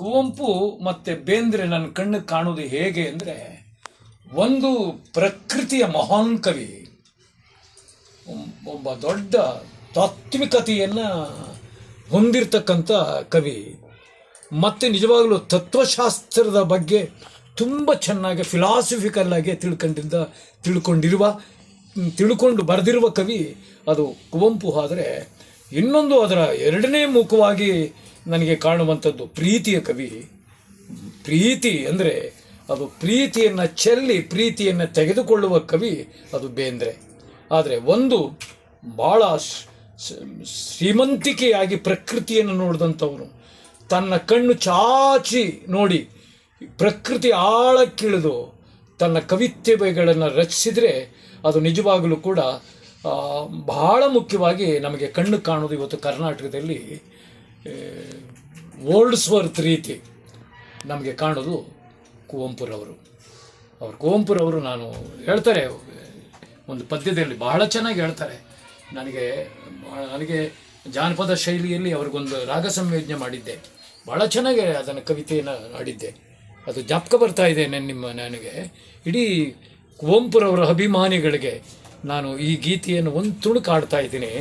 ಕುವೆಂಪು ಮತ್ತು ಬೇಂದ್ರೆ ನನ್ನ ಕಣ್ಣಿಗೆ ಕಾಣೋದು ಹೇಗೆ ಅಂದರೆ, ಒಂದು ಪ್ರಕೃತಿಯ ಮಹಾನ್ ಕವಿ, ಒಬ್ಬ ದೊಡ್ಡ ತಾತ್ವಿಕತೆಯನ್ನು ಹೊಂದಿರತಕ್ಕಂಥ ಕವಿ, ಮತ್ತು ನಿಜವಾಗಲೂ ತತ್ವಶಾಸ್ತ್ರದ ಬಗ್ಗೆ ತುಂಬ ಚೆನ್ನಾಗಿ ಫಿಲಾಸಫಿಕಲ್ಲಾಗಿ ತಿಳ್ಕೊಂಡು ಬರೆದಿರುವ ಕವಿ ಅದು ಕುವೆಂಪು. ಆದರೆ ಇನ್ನೊಂದು ಅದರ ಎರಡನೇ ಮುಖವಾಗಿ ನನಗೆ ಕಾಣುವಂಥದ್ದು ಪ್ರೀತಿಯ ಕವಿ. ಪ್ರೀತಿ ಅಂದರೆ ಅದು ಪ್ರೀತಿಯನ್ನು ಚೆಲ್ಲಿ ಪ್ರೀತಿಯನ್ನು ತೆಗೆದುಕೊಳ್ಳುವ ಕವಿ ಅದು ಬೇಂದ್ರೆ. ಆದರೆ ಒಂದು ಭಾಳ ಶ್ರೀಮಂತಿಕೆಯಾಗಿ ಪ್ರಕೃತಿಯನ್ನು ನೋಡಿದಂಥವನು, ತನ್ನ ಕಣ್ಣು ಚಾಚಿ ನೋಡಿ ಪ್ರಕೃತಿ ಆಳಕ್ಕಿಳಿದು ತನ್ನ ಕವಿತೆಗಳನ್ನು ರಚಿಸಿದರೆ ಅದು ನಿಜವಾಗಲೂ ಕೂಡ ಬಹಳ ಮುಖ್ಯವಾಗಿ ನಮಗೆ ಕಣ್ಣು ಕಾಣೋದು. ಇವತ್ತು ಕರ್ನಾಟಕದಲ್ಲಿ ವರ್ಡ್ಸ್ವರ್ತ್ ರೀತಿ ನಮಗೆ ಕಾಣೋದು ಕುವೆಂಪುರವರು ನಾನು ಹೇಳ್ತಾರೆ ಒಂದು ಪದ್ಯದಲ್ಲಿ ಬಹಳ ಚೆನ್ನಾಗಿ ಹೇಳ್ತಾರೆ. ನನಗೆ ಜಾನಪದ ಶೈಲಿಯಲ್ಲಿ ಅವ್ರಿಗೊಂದು ರಾಗ ಸಂಯೋಜನೆ ಮಾಡಿದ್ದೆ, ಭಾಳ ಚೆನ್ನಾಗಿ ಅದನ್ನು ಕವಿತೆಯನ್ನು ಆಡಿದ್ದೆ. ಅದು ಜ್ಞಾಪಕ ಬರ್ತಾ ಇದೆ ನನಗೆ. ಇಡೀ ಕುವೆಂಪುರವರ ಅಭಿಮಾನಿಗಳಿಗೆ ನಾನು ಈ ಗೀತೆಯನ್ನು ಒಂದು ತುಣುಕು ಆಡ್ತಾ ಇದ್ದೀನಿ.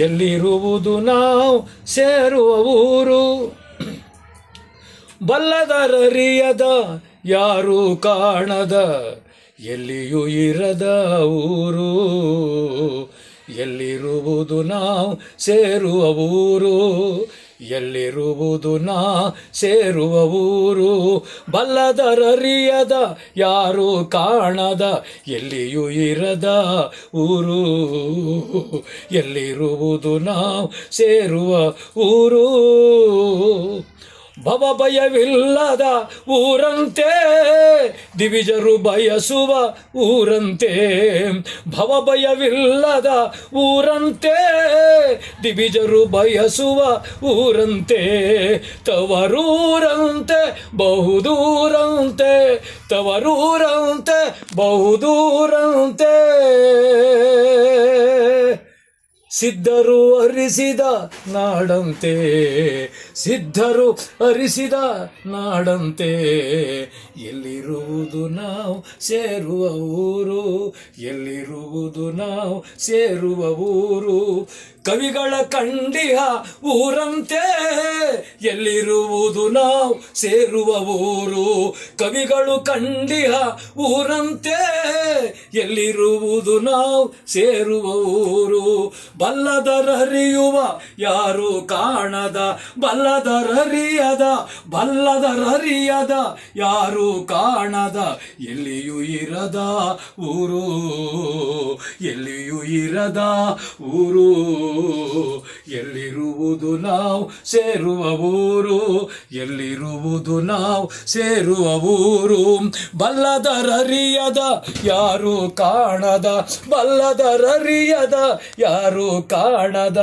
ಎಲ್ಲಿರುವುದು ನಾವು ಸೇರುವ ಊರು, ಬಲ್ಲದರರಿಯದ ಯಾರೂ ಕಾಣದ ಎಲ್ಲಿಯೂ ಇರದ ಊರು. ಎಲ್ಲಿರುವುದು ನಾವು ಸೇರುವ ಊರು, ಎಲ್ಲಿರುವುದು ನಾ ಸೇರುವ ಊರು, ಬಲ್ಲದರರಿಯದ ಯಾರೂ ಕಾಣದ ಎಲ್ಲಿಯೂ ಇರದ ಊರು. ಎಲ್ಲಿರುವುದು ನಾವು ಸೇರುವ ಊರು. ಭವಭಯವಿಲ್ಲದ ಊರಂತೆ ದಿವಿಜರು ಬಯಸುವ ಊರಂತೆ. ಭವಭಯವಿಲ್ಲದ ಊರಂತೆ ದಿವಿಜರು ಬಯಸುವ ಊರಂತೆ. ತವರೂರಂತೆ ಬಹುದೂರಂತೆ, ತವರೂರಂತೆ ಬಹುದೂರಂತೆ. ಸಿದ್ಧರು ಅರಿಸಿದ ನಾಡಂತೆ, ಸಿದ್ಧರು ಅರಿಸಿದ ನಾಡಂತೆ. ಎಲ್ಲಿರುವುದು ನಾವು ಸೇರುವ ಊರು, ಎಲ್ಲಿರುವುದು ನಾವು ಸೇರುವ ಊರು. ಕವಿಗಳ ಕಂಡಿಹ ಊರಂತೆ ಎಲ್ಲಿರುವುದು ನಾವು ಸೇರುವ ಊರು. ಕವಿಗಳು ಕಂಡಿಹ ಊರಂತೆ ಎಲ್ಲಿರುವುದು ನಾವು ಸೇರುವ ಊರು. ಬಲ್ಲದರರಿಯುವ ಯಾರು ಕಾಣದ, ಬಲ್ಲದರರಿಯದ ಯಾರು ಕಾಣದ ಎಲ್ಲಿಯೂ ಇರದ ಊರು. ಎಲ್ಲಿಯೂ ಇರದ ಊರು. ಎಲ್ಲಿರುವುದು ನಾವು ಸೇರುವ ಊರು, ಎಲ್ಲಿರುವುದು ನಾವು ಸೇರುವ ಊರು. ಬಲ್ಲದರರಿಯದ ಯಾರು ಕಾಣದ, ಬಲ್ಲದರರಿಯದ ಯಾರು ಕಾಣದ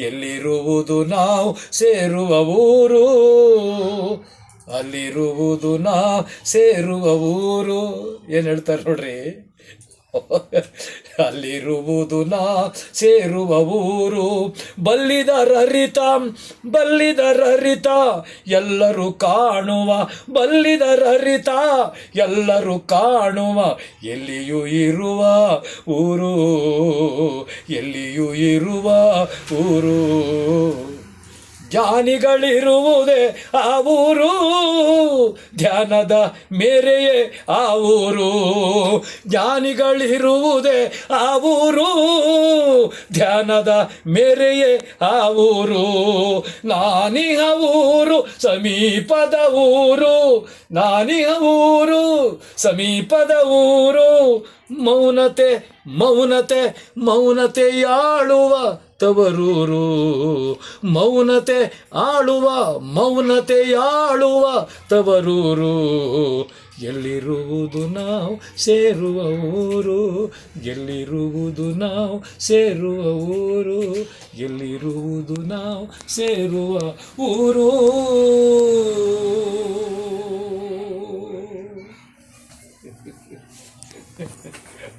ಎಲ್ಲಿರುವುದು ನಾವು ಸೇರುವ ಊರು. ಅಲ್ಲಿರುವುದು ನಾ ಸೇರುವ ಊರು. ಏನು ಹೇಳ್ತಾರೆ ನೋಡ್ರಿ, ಅಲ್ಲಿರುವುದು ನಾ ಸೇರುವ ಊರು. ಬಲ್ಲಿದರರಿತ ಎಲ್ಲರೂ ಕಾಣುವ, ಬಲ್ಲಿದರರಿತ ಎಲ್ಲರೂ ಕಾಣುವ ಎಲ್ಲಿಯೂ ಇರುವ ಊರು, ಎಲ್ಲಿಯೂ ಇರುವ ಊರು. ಜ್ಞಾನಿಗಳಿರುವುದೇ ಆ ಊರು, ಧ್ಯಾನದ ಮೇರೆಯೇ ಆ ಊರು. ಜ್ಞಾನಿಗಳಿರುವುದೇ ಆ ಊರು, ಧ್ಯಾನದ ಮೇರೆಯೇ ಆ ಊರು. ನಾನಿಹ ಊರು ಸಮೀಪದ ಊರು, ನಾನಿಹ ಊರು ಸಮೀಪದ ಊರು. ಮೌನತೆ ಮೌನತೆ ಮೌನತೆಯಾಳುವ ತವರೂರು. ಮೌನತೆ ಆಳುವ, ಮೌನತೆಯಾಳುವ ತವರೂರು. ಎಲ್ಲಿರುವುದು ನಾವು ಸೇರುವ ಊರು, ಎಲ್ಲಿರುವುದು ನಾವು ಸೇರುವ ಊರು, ಎಲ್ಲಿರುವುದು ನಾವು ಸೇರುವ ಊರು.